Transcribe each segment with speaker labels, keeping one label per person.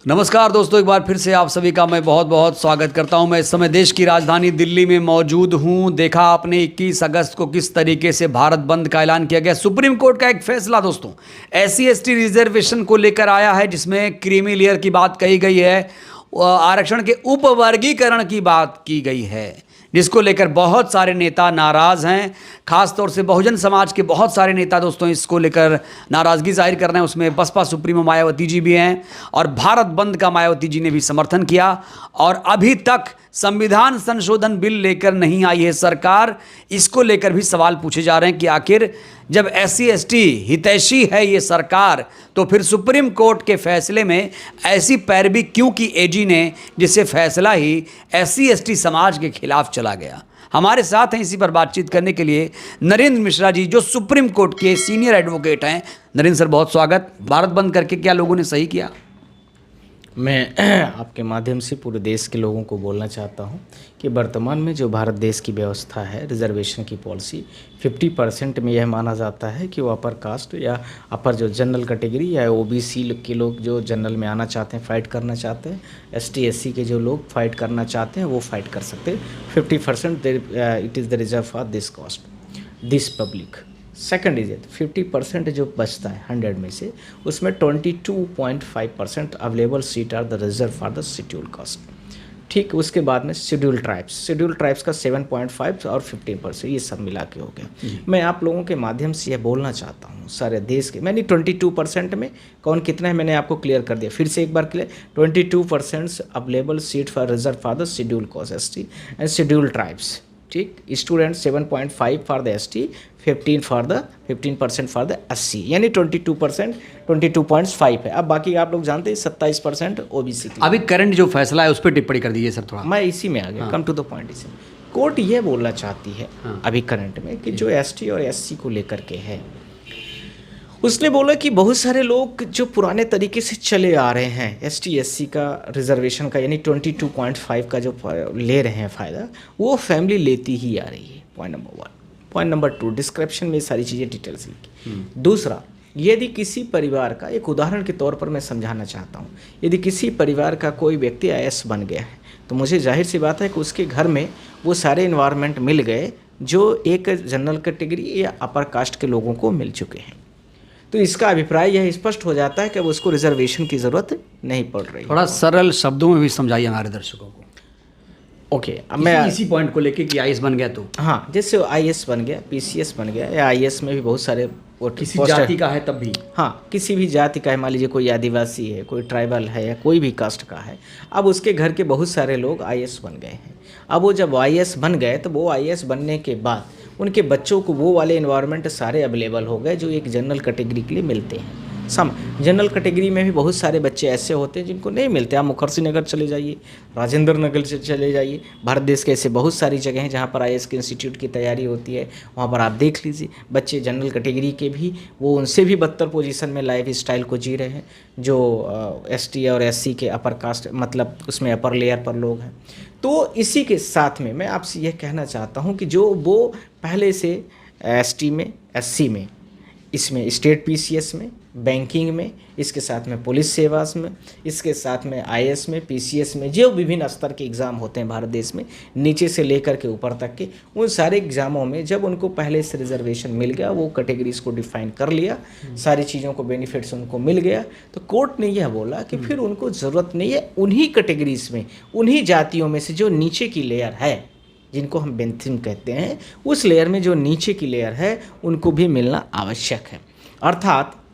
Speaker 1: नमस्कार दोस्तों, एक बार फिर से आप सभी का मैं बहुत बहुत स्वागत करता हूं। मैं इस समय देश की राजधानी दिल्ली में मौजूद हूं। देखा आपने 21 अगस्त को किस तरीके से भारत बंद का ऐलान किया गया। सुप्रीम कोर्ट का एक फैसला दोस्तों SC/ST रिजर्वेशन को लेकर आया है, जिसमें क्रीमी लेयर की बात कही गई है, आरक्षण के उपवर्गीकरण की बात की गई है, जिसको लेकर बहुत सारे नेता नाराज़ हैं। खासतौर से बहुजन समाज के बहुत सारे नेता दोस्तों इसको लेकर नाराज़गी जाहिर कर रहे हैं। उसमें बसपा सुप्रीमो मायावती जी भी हैं और भारत बंद का मायावती जी ने भी समर्थन किया। और अभी तक संविधान संशोधन बिल लेकर नहीं आई है सरकार। इसको लेकर भी सवाल पूछे जा रहे हैं कि आखिर जब SC/ST हितैषी है ये सरकार, तो फिर सुप्रीम कोर्ट के फैसले में ऐसी पैरवी क्यों की AG ने, जिससे फैसला ही SC/ST समाज के खिलाफ चला गया। हमारे साथ हैं इसी पर बातचीत करने के लिए नरेंद्र मिश्रा जी, जो सुप्रीम कोर्ट के सीनियर एडवोकेट हैं। नरेंद्र सर, बहुत स्वागत। भारत बंद करके क्या लोगों ने सही किया?
Speaker 2: मैं आपके माध्यम से पूरे देश के लोगों को बोलना चाहता हूं कि वर्तमान में जो भारत देश की व्यवस्था है, रिजर्वेशन की पॉलिसी 50% में यह माना जाता है कि वो अपर कास्ट या अपर जो जनरल कैटेगरी या OBC के लोग जो जनरल में आना चाहते हैं, फाइट करना चाहते हैं, ST/SC के जो लोग फाइट करना चाहते हैं वो फाइट कर सकते हैं। 50% it is the reserve for this caste, this public. Second is 50% जो बचता है 100 में से, उसमें 22.5% available seat are the reserve for the schedule caste. ठीक, उसके बाद में शेड्यूल ट्राइब्स का 7.5 और 15% ये सब मिला के हो गया। मैं आप लोगों के माध्यम से यह बोलना चाहता हूँ, सारे देश के, मैंने 22% में कौन कितना है मैंने आपको क्लियर कर दिया। फिर से एक बार clear, 22% available seat for reserve for the schedule caste ST and schedule tribes. ठीक, student 7.5 for the ST, 15% for the SC, यानी 22%, 22.5 है। अब बाकी आप लोग जानते हैं 27% OBC।
Speaker 1: अभी करंट जो फैसला है उस पर टिप्पणी कर दीजिए सर थोड़ा।
Speaker 2: मैं इसी में आ गया, कम टू द पॉइंट। इसी कोर्ट ये बोलना चाहती है अभी करंट में कि जो ST और SC को लेकर के है, उसने बोला कि बहुत सारे लोग जो पुराने तरीके से चले आ रहे हैं ST/SC का रिजर्वेशन का, यानी 22.5 का जो ले रहे हैं फ़ायदा, वो फैमिली लेती ही आ रही है। Point number 1। Point number 2, description में सारी चीज़ें डिटेल्स लिखी। दूसरा, यदि किसी परिवार का, एक उदाहरण के तौर पर मैं समझाना चाहता हूँ, यदि किसी परिवार का कोई व्यक्ति IAS बन गया है, तो मुझे जाहिर सी बात है कि उसके घर में वो सारे इन्वायरमेंट मिल गए जो एक जनरल कैटेगरी या अपर कास्ट के लोगों को मिल चुके हैं। तो इसका अभिप्राय यह स्पष्ट हो जाता है कि अब उसको रिजर्वेशन की ज़रूरत नहीं पड़ रही।
Speaker 1: थोड़ा सरल शब्दों में भी समझाइए हमारे दर्शकों को।
Speaker 2: ओके, अब मैं
Speaker 1: इसी पॉइंट को लेके कि IAS बन गया तो,
Speaker 2: हाँ, जैसे IAS बन गया, PCS बन गया, या IAS में भी बहुत सारे
Speaker 1: किसी जाति का है तब भी,
Speaker 2: हाँ, किसी भी जाति का है, मान लीजिए कोई आदिवासी है, कोई ट्राइबल है, या कोई भी कास्ट का है। अब उसके घर के बहुत सारे लोग IAS बन गए हैं। अब वो जब IAS बन गए, तो वो IAS बनने के बाद उनके बच्चों को वो वाले इन्वायरमेंट सारे अवेलेबल हो गए जो एक जनरल कैटेगरी के लिए मिलते हैं। जनरल कैटेगरी में भी बहुत सारे बच्चे ऐसे होते हैं जिनको नहीं मिलते। आप मुखर्जी नगर चले जाइए, राजेंद्र नगर से चले जाइए, भारत देश के ऐसे बहुत सारी जगह हैं जहाँ पर IAS के इंस्टीट्यूट की तैयारी होती है। वहाँ पर आप देख लीजिए, बच्चे जनरल कैटेगरी के भी, वो उनसे भी बदतर पोजीशन में लाइफ स्टाइल को जी रहे हैं, जो ST और SC के अपर कास्ट, मतलब उसमें अपर लेयर पर लोग हैं। तो इसी के साथ में मैं आपसे यह कहना चाहता हूँ कि जो वो पहले से ST में, SC में, इसमें स्टेट PCS में, बैंकिंग में, इसके साथ में पुलिस सेवा में, इसके साथ में IAS में, PCS में, जो विभिन्न स्तर के एग्ज़ाम होते हैं भारत देश में, नीचे से लेकर के ऊपर तक के, उन सारे एग्ज़ामों में जब उनको पहले से रिजर्वेशन मिल गया, वो कैटेगरीज को डिफाइन कर लिया, सारी चीज़ों को बेनिफिट्स उनको मिल गया, तो कोर्ट ने यह बोला कि फिर उनको ज़रूरत नहीं है उन्हीं कैटेगरीज में, उन्हीं जातियों में से जो नीचे की लेयर है, जिनको हम बेंथिम कहते हैं, उस लेयर में जो नीचे की लेयर है उनको भी मिलना आवश्यक है।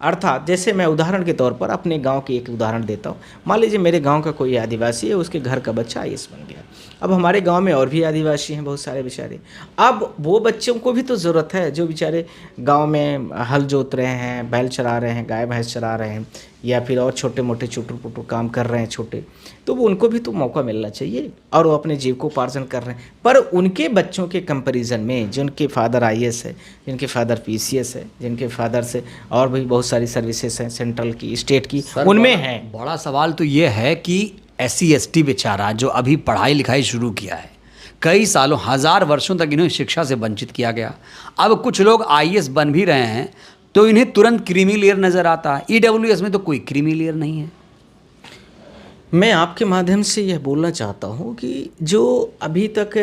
Speaker 2: अर्थात जैसे मैं उदाहरण के तौर पर अपने गांव की एक उदाहरण देता हूं। मान लीजिए मेरे गांव का कोई आदिवासी है, उसके घर का बच्चा IAS बन गया। अब हमारे गांव में और भी आदिवासी हैं बहुत सारे बेचारे। अब वो बच्चों को भी तो ज़रूरत है जो बेचारे गांव में हल जोत रहे हैं, बैल चरा रहे हैं, गाय भैंस चरा रहे हैं, या फिर और छोटे मोटे चुटर पुटर काम कर रहे हैं छोटे, तो वो उनको भी तो मौका मिलना चाहिए और वो अपने जीविकोपार्जन कर रहे हैं। पर उनके बच्चों के कंपैरिजन में जिनके फादर IAS है, जिनके फादर PCS है, जिनके फादर से और भी बहुत सारी सर्विसेज हैं सेंट्रल की, स्टेट की, उनमें है।
Speaker 1: बड़ा सवाल तो ये है कि SC/ST बेचारा जो अभी पढ़ाई लिखाई शुरू किया है, कई सालों, 1000 वर्षों तक इन्हें शिक्षा से वंचित किया गया। अब कुछ लोग IAS बन भी रहे हैं तो इन्हें तुरंत क्रीमी लेयर नज़र आता है। EWS में तो कोई क्रीमी लेयर नहीं है।
Speaker 2: मैं आपके माध्यम से यह बोलना चाहता हूँ कि जो अभी तक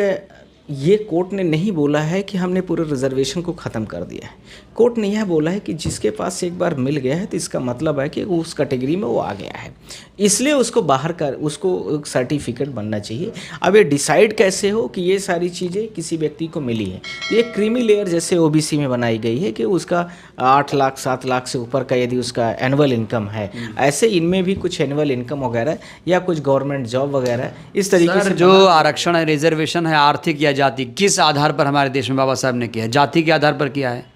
Speaker 2: ये कोर्ट ने नहीं बोला है कि हमने पूरे रिजर्वेशन को ख़त्म कर दिया है। कोर्ट ने यह बोला है कि जिसके पास एक बार मिल गया है तो इसका मतलब है कि वो उस कैटेगरी में वो आ गया है, इसलिए उसको बाहर कर उसको सर्टिफिकेट बनना चाहिए। अब ये डिसाइड कैसे हो कि ये सारी चीज़ें किसी व्यक्ति को मिली है, ये क्रीमी लेयर जैसे ओबीसी में बनाई गई है कि उसका 8 लाख 7 लाख से ऊपर का यदि उसका एनुअल इनकम है, ऐसे इनमें भी कुछ एनुअल इनकम वगैरह या कुछ गवर्नमेंट जॉब वगैरह इस तरीके
Speaker 1: सर
Speaker 2: से
Speaker 1: जो आरक्षण है, रिजर्वेशन है, आर्थिक या जाति, किस आधार पर हमारे देश में बाबा साहब ने किया है? जाति के आधार पर किया है।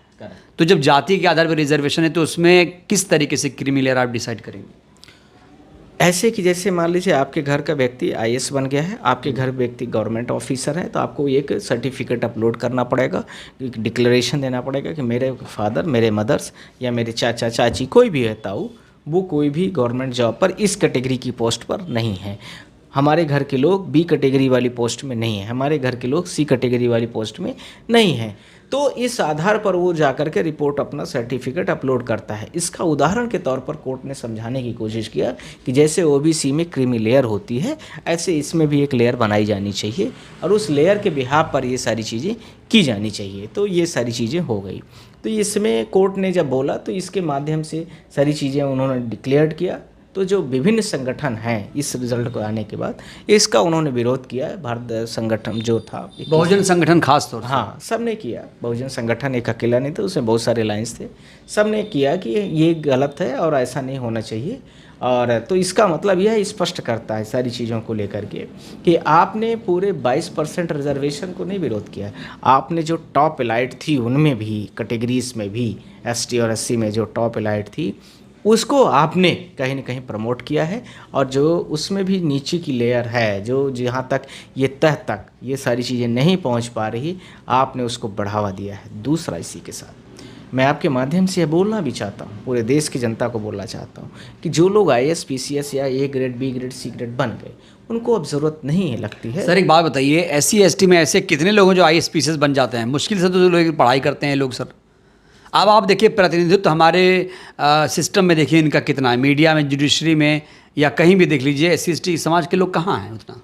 Speaker 1: तो जब जाति के आधार पर रिजर्वेशन है तो उसमें किस तरीके से क्रीमी लेयर आप डिसाइड करेंगे?
Speaker 2: ऐसे कि जैसे मान लीजिए आपके घर का व्यक्ति आईएएस बन गया है, आपके घर व्यक्ति गवर्नमेंट ऑफिसर है, तो आपको एक सर्टिफिकेट अपलोड करना पड़ेगा, एक डिक्लेरेशन देना पड़ेगा कि मेरे फादर, मेरे मदर्स या मेरे चाचा चाची कोई भी है ताऊ, वो कोई भी गवर्नमेंट जॉब पर इस कैटेगरी की पोस्ट पर नहीं है। हमारे घर के लोग बी कैटेगरी वाली पोस्ट में नहीं है, हमारे घर के लोग सी कैटेगरी वाली पोस्ट में नहीं हैं। तो इस आधार पर वो जाकर के रिपोर्ट अपना सर्टिफिकेट अपलोड करता है। इसका उदाहरण के तौर पर कोर्ट ने समझाने की कोशिश किया कि जैसे ओबीसी में क्रीमी लेयर होती है, ऐसे इसमें भी एक लेयर बनाई जानी चाहिए और उस लेयर के बिहाफ पर ये सारी चीज़ें की जानी चाहिए। तो ये सारी चीज़ें हो गई। तो इसमें कोर्ट ने जब बोला तो इसके माध्यम से सारी चीज़ें उन्होंने डिक्लेयर किया। तो जो विभिन्न संगठन हैं इस रिजल्ट को आने के बाद इसका उन्होंने विरोध किया है। भारत संगठन जो था,
Speaker 1: बहुजन संगठन खास तौर से,
Speaker 2: हाँ, सब ने किया। बहुजन संगठन एक अकेला नहीं था, उसमें बहुत सारे लाइन्स थे, सब ने किया कि ये गलत है और ऐसा नहीं होना चाहिए। और तो इसका मतलब यह स्पष्ट करता है सारी चीज़ों को लेकर के कि आपने पूरे 22% रिजर्वेशन को नहीं विरोध किया, आपने जो टॉप एलाइट थी उनमें भी, कैटेगरीज में भी, एसटी और एससी में जो टॉप एलाइट थी उसको आपने कहीं ना कहीं प्रमोट किया है। और जो उसमें भी नीचे की लेयर है, जो जहाँ तक ये तह तक ये सारी चीज़ें नहीं पहुँच पा रही, आपने उसको बढ़ावा दिया है। दूसरा, इसी के साथ मैं आपके माध्यम से यह बोलना भी चाहता हूँ, पूरे देश की जनता को बोलना चाहता हूँ कि जो लोग आईएएस पीसीएस या A grade B grade C grade बन गए, उनको अब ज़रूरत नहीं है लगती है।
Speaker 1: सर एक बात बताइए, एससी एसटी में ऐसे कितने लोग हैं जो आईएएस पीसीएस बन जाते हैं? मुश्किल से तो लोग पढ़ाई करते हैं लोग सर। अब आप देखिए प्रतिनिधित्व हमारे सिस्टम में देखिए इनका कितना है, मीडिया में, जुडिशरी में या कहीं भी देख लीजिए, एससी एसटी समाज के लोग कहाँ हैं उतना?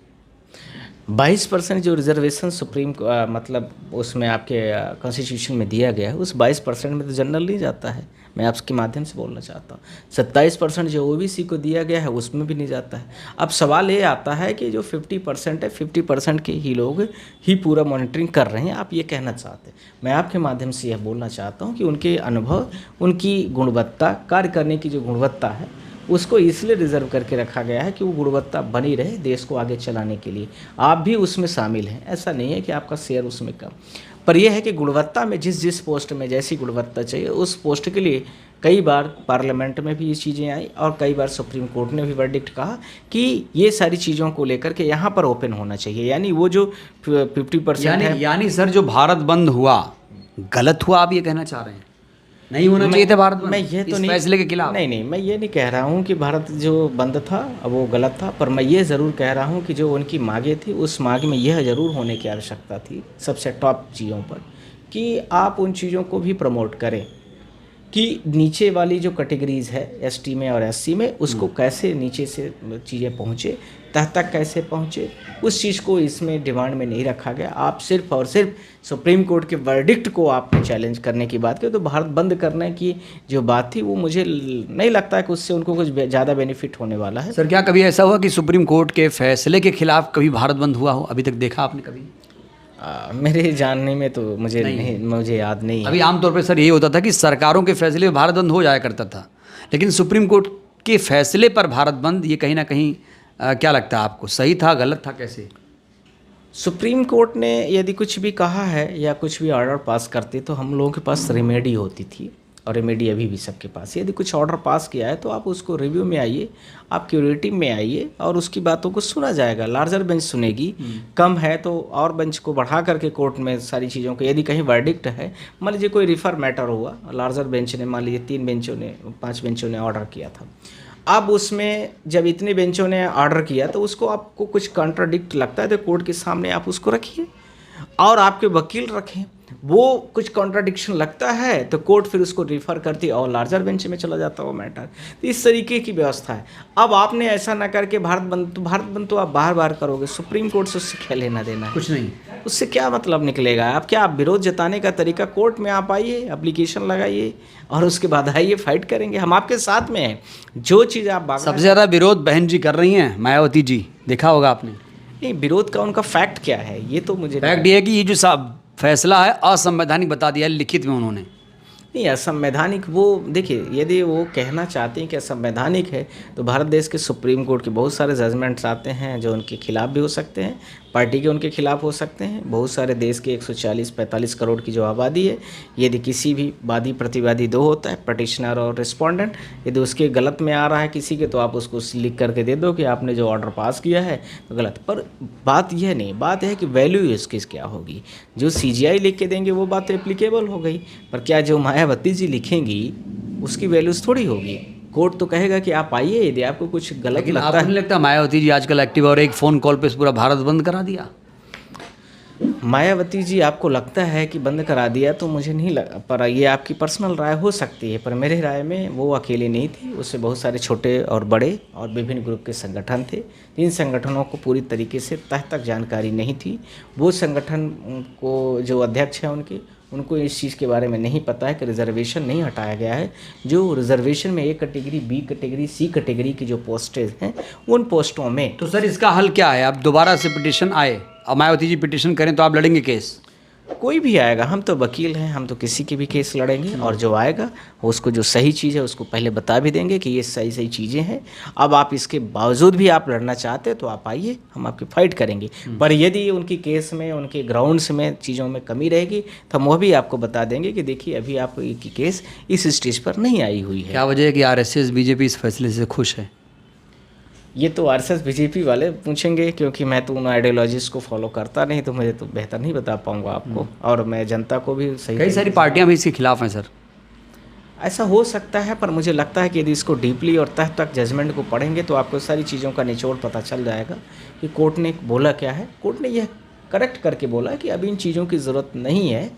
Speaker 2: 22% जो रिजर्वेशन सुप्रीम मतलब उसमें आपके कॉन्स्टिट्यूशन में दिया गया है, उस 22% में तो जनरल नहीं जाता है। मैं आपके माध्यम से बोलना चाहता हूँ 27% जो ओबीसी को दिया गया है उसमें भी नहीं जाता है। अब सवाल ये आता है कि जो 50% है, 50% के ही लोग ही पूरा मॉनिटरिंग कर रहे हैं, आप ये कहना चाहते हैं। मैं आपके माध्यम से यह बोलना चाहता हूँ कि उनके अनुभव, उनकी गुणवत्ता, कार्य करने की जो गुणवत्ता है उसको इसलिए रिजर्व करके रखा गया है कि वो गुणवत्ता बनी रहे देश को आगे चलाने के लिए। आप भी उसमें शामिल हैं, ऐसा नहीं है कि आपका शेयर उसमें कम, पर यह है कि गुणवत्ता में जिस पोस्ट में जैसी गुणवत्ता चाहिए उस पोस्ट के लिए कई बार पार्लियामेंट में भी ये चीज़ें आई और कई बार सुप्रीम कोर्ट ने भी वर्डिक्ट कहा कि ये सारी चीज़ों को लेकर के यहाँ पर ओपन होना चाहिए। यानी वो जो 50% है,
Speaker 1: यानी सर जो भारत बंद हुआ गलत हुआ, आप ये कहना चाह रहे हैं? नहीं होना चाहिए था भारत बंद?
Speaker 2: मैं ये तो
Speaker 1: इस
Speaker 2: नहीं,
Speaker 1: फैसले के खिलाफ
Speaker 2: नहीं, मैं ये नहीं कह रहा हूँ कि भारत जो बंद था वो गलत था, पर मैं ये ज़रूर कह रहा हूँ कि जो उनकी मांगे थी उस मांग में यह ज़रूर होने की आवश्यकता थी सबसे टॉप चीज़ों पर कि आप उन चीज़ों को भी प्रमोट करें कि नीचे वाली जो कैटेगरीज़ है एसटी में और एससी में, उसको कैसे नीचे से चीज़ें पहुँचे, तह तक कैसे पहुँचे, उस चीज़ को इसमें डिमांड में नहीं रखा गया। आप सिर्फ और सिर्फ सुप्रीम कोर्ट के वर्डिक्ट को आपने चैलेंज करने की बात की। तो भारत बंद करने की जो बात थी वो मुझे नहीं लगता है कि उससे उनको कुछ ज़्यादा बेनिफिट होने वाला है।
Speaker 1: सर क्या कभी ऐसा हुआ कि सुप्रीम कोर्ट के फैसले के खिलाफ कभी भारत बंद हुआ हो? अभी तक देखा आपने कभी?
Speaker 2: मेरे जानने में तो मुझे याद नहीं है।
Speaker 1: अभी आमतौर पर सर यही होता था कि सरकारों के फैसले पर भारत बंद हो जाया करता था, लेकिन सुप्रीम कोर्ट के फैसले पर भारत बंद, ये कहीं ना कहीं क्या लगता है आपको, सही था, गलत था, कैसे?
Speaker 2: सुप्रीम कोर्ट ने यदि कुछ भी कहा है या कुछ भी ऑर्डर पास करते तो हम लोगों के पास रेमेडी होती थी, और रेमेडी अभी भी सबके पास। यदि कुछ ऑर्डर पास किया है तो आप उसको रिव्यू में आइए, आप क्यूरेटिव में आइए और उसकी बातों को सुना जाएगा, लार्जर बेंच सुनेगी। कम है तो और बेंच को बढ़ा करके कोर्ट में सारी चीज़ों को, यदि कहीं वर्डिक्ट है, मान लीजिए कोई रिफर मैटर हुआ, लार्जर बेंच ने, मान लीजिए 3 बेंचों ने, 5 बेंचों ने ऑर्डर किया था, अब उसमें जब इतने बेंचों ने ऑर्डर किया तो उसको आपको कुछ कॉन्ट्राडिक्ट लगता है तो कोर्ट के सामने आप उसको रखिए और आपके वकील रखें, वो कुछ कॉन्ट्राडिक्शन लगता है तो कोर्ट फिर उसको रिफ़र करती है और लार्जर बेंच में चला जाता है वो मैटर। तो इस तरीके की व्यवस्था है। अब आपने ऐसा ना करके भारत बंद तो आप बार बार करोगे, सुप्रीम कोर्ट से उससे क्या लेना देना है?
Speaker 1: कुछ नहीं,
Speaker 2: उससे क्या मतलब निकलेगा? आप विरोध जताने का तरीका कोर्ट में आप आइए, एप्लीकेशन लगाइए और उसके बाद आइए, फाइट करेंगे, हम आपके साथ में हैं। जो चीज़ आप
Speaker 1: सबसे ज़्यादा विरोध बहन जी कर रही हैं, मायावती जी, देखा होगा आपने।
Speaker 2: नहीं, विरोध का उनका फैक्ट क्या है ये तो मुझे
Speaker 1: फैक्ट ये है कि ये जो फैसला है असंवैधानिक बता दिया है लिखित में उन्होंने।
Speaker 2: नहीं, असंवैधानिक वो देखिए, यदि वो कहना चाहते हैं कि असंवैधानिक है तो भारत देश के सुप्रीम कोर्ट के बहुत सारे जजमेंट्स आते हैं जो उनके खिलाफ भी हो सकते हैं, पार्टी के उनके खिलाफ हो सकते हैं। बहुत सारे देश के 140-45 करोड़ की जो आबादी है, यदि किसी भी वादी प्रतिवादी दो होता है, पटिशनर और रिस्पोंडेंट, यदि उसके गलत में आ रहा है किसी के, तो आप उसको लिख करके दे दो कि आपने जो ऑर्डर पास किया है तो गलत। पर बात यह नहीं, बात है कि वैल्यू इसकी क्या होगी। जो CGI लिख के देंगे वो बात तो एप्लीकेबल हो गई, पर क्या जो मायावती जी लिखेंगी उसकी वैल्यूज़ थोड़ी होगी। कोर्ट तो कहेगा कि आप आइए, यदि आपको कुछ गलत लगता
Speaker 1: आपको
Speaker 2: है।
Speaker 1: नहीं लगता मायावती जी आजकल एक्टिव और एक फ़ोन कॉल पे पूरा भारत बंद करा दिया?
Speaker 2: मायावती जी आपको लगता है कि बंद करा दिया, तो मुझे नहीं लगा, पर ये आपकी पर्सनल राय हो सकती है। पर मेरे राय में वो अकेले नहीं थी, उससे बहुत सारे छोटे और बड़े और विभिन्न ग्रुप के संगठन थे। इन संगठनों को पूरी तरीके से तह तक जानकारी नहीं थी। वो संगठन को जो अध्यक्ष हैं उनको इस चीज़ के बारे में नहीं पता है कि रिजर्वेशन नहीं हटाया गया है। जो रिजर्वेशन में A category, B category, C category की जो पोस्टेज हैं, उन पोस्टों में
Speaker 1: तो सर इसका हल क्या है? अब दोबारा से पिटिशन आए, अब मायावती जी पिटिशन करें तो आप लड़ेंगे केस?
Speaker 2: कोई भी आएगा, हम तो वकील हैं, हम तो किसी के भी केस लड़ेंगे। और जो आएगा उसको जो सही चीज़ है उसको पहले बता भी देंगे कि ये सही चीज़ें हैं। अब आप इसके बावजूद भी आप लड़ना चाहते हैं तो आप आइए, हम आपकी फ़ाइट करेंगे। पर यदि उनकी केस में, उनके ग्राउंड्स में चीज़ों में कमी रहेगी तो हम वो भी आपको बता देंगे कि देखिए अभी आपकी केस इस स्टेज पर नहीं आई हुई है।
Speaker 1: क्या वजह है कि RSS BJP इस फैसले से खुश है?
Speaker 2: ये तो RSS BJP वाले पूछेंगे, क्योंकि मैं तो उन आइडियोलॉजीज़ को फॉलो करता नहीं, तो मुझे तो बेहतर नहीं बता पाऊंगा आपको। और मैं जनता को भी सही,
Speaker 1: कई सारी पार्टियां भी इसके खिलाफ हैं सर।
Speaker 2: ऐसा हो सकता है, पर मुझे लगता है कि यदि इसको डीपली और तह तक जजमेंट को पढ़ेंगे तो आपको सारी चीज़ों का निचोड़ पता चल जाएगा कि कोर्ट ने बोला क्या है। कोर्ट ने यह करेक्ट करके बोला कि अभी इन चीज़ों की ज़रूरत नहीं है,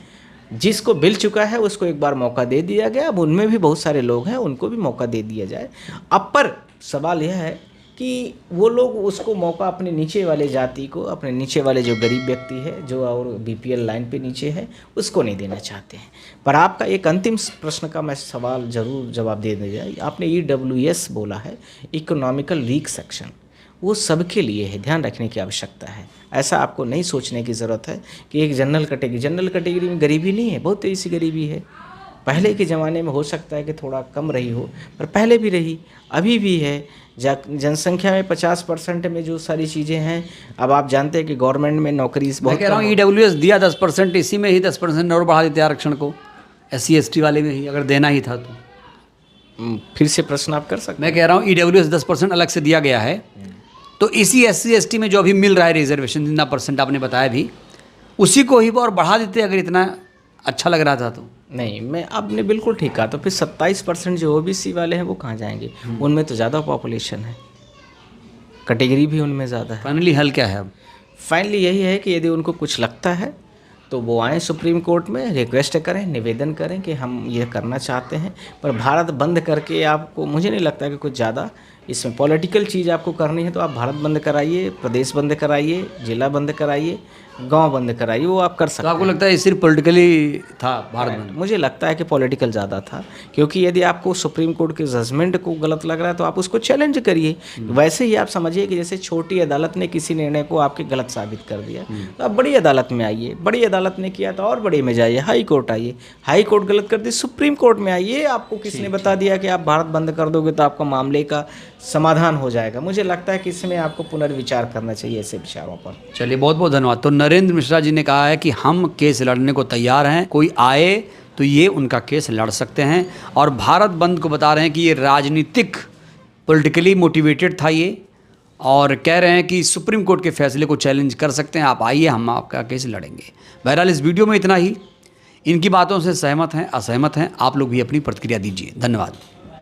Speaker 2: जिसको मिल चुका है उसको एक बार मौका दे दिया गया, अब उनमें भी बहुत सारे लोग हैं, उनको भी मौका दे दिया जाए। अब पर सवाल यह है कि वो लोग उसको मौका अपने नीचे वाले जाति को, अपने नीचे वाले जो गरीब व्यक्ति है, जो और BPL लाइन पे नीचे है, उसको नहीं देना चाहते हैं। पर आपका एक अंतिम प्रश्न का मैं सवाल ज़रूर जवाब दे दीजिए। आपने EWS बोला है, इकोनॉमिकल वीक सेक्शन, वो सबके लिए है, ध्यान रखने की आवश्यकता है। ऐसा आपको नहीं सोचने की ज़रूरत है कि एक जनरल कैटेगरी में गरीबी नहीं है, बहुत तेज़ी सी गरीबी है। पहले के ज़माने में हो सकता है कि थोड़ा कम रही हो, पर पहले भी रही, अभी भी है। जनसंख्या में 50% में जो सारी चीज़ें हैं, अब आप जानते हैं कि गवर्नमेंट में नौकरी
Speaker 1: मैं कह रहा हूँ EWS दिया 10%, इसी में ही 10% और बढ़ा देते आरक्षण को, SC ST वाले में ही अगर देना ही था तो।
Speaker 2: फिर से प्रश्न आप कर सकते
Speaker 1: मैं कह रहा हूँ EWS 10% अलग से दिया गया है, तो इसी SC ST में जो अभी मिल रहा है रिजर्वेशन जितना % आपने बताया भी, उसी को ही और बढ़ा देते अगर इतना अच्छा लग रहा था तो।
Speaker 2: नहीं, मैं आपने बिल्कुल ठीक कहा। तो फिर 27% जो OBC वाले हैं वो कहाँ जाएंगे? उनमें तो ज़्यादा पॉपुलेशन है, कैटेगरी भी उनमें ज़्यादा है।
Speaker 1: फाइनली हल क्या है अब?
Speaker 2: फाइनली यही है कि यदि उनको कुछ लगता है तो वो आएँ सुप्रीम कोर्ट में, रिक्वेस्ट करें, निवेदन करें कि हम ये करना चाहते हैं। पर भारत बंद करके आपको, मुझे नहीं लगता कि कुछ ज़्यादा इसमें पॉलिटिकल चीज़ आपको करनी है तो आप भारत बंद कराइए, प्रदेश बंद कराइए, जिला बंद कराइए, गांव बंद कराइए, वो आप कर सकते
Speaker 1: तो
Speaker 2: हैं।
Speaker 1: आपको लगता है ये सिर्फ पॉलिटिकली था भारत बंद?
Speaker 2: मुझे लगता है कि पॉलिटिकल ज़्यादा था, क्योंकि यदि आपको सुप्रीम कोर्ट के जजमेंट को गलत लग रहा है तो आप उसको चैलेंज करिए। वैसे ही आप समझिए कि जैसे छोटी अदालत ने किसी निर्णय को आपके गलत साबित कर दिया तो आप बड़ी अदालत में आइए, बड़ी अदालत ने किया तो और बड़ी में जाइए, हाई कोर्ट आइए, हाई कोर्ट गलत कर दी, सुप्रीम कोर्ट में आइए। आपको किसने बता दिया कि आप भारत बंद कर दोगे तो आपका मामले का समाधान हो जाएगा? मुझे लगता है कि इसमें आपको पुनर्विचार करना चाहिए ऐसे विचारों पर।
Speaker 1: चलिए, बहुत बहुत धन्यवाद। तो नरेंद्र मिश्रा जी ने कहा है कि हम केस लड़ने को तैयार हैं, कोई आए तो ये उनका केस लड़ सकते हैं। और भारत बंद को बता रहे हैं कि ये राजनीतिक, पॉलिटिकली मोटिवेटेड था ये, और कह रहे हैं कि सुप्रीम कोर्ट के फैसले को चैलेंज कर सकते हैं, आप आइए, हम आपका केस लड़ेंगे। बहरहाल इस वीडियो में इतना ही। इनकी बातों से सहमत हैं, असहमत हैं, आप लोग भी अपनी प्रतिक्रिया दीजिए। धन्यवाद।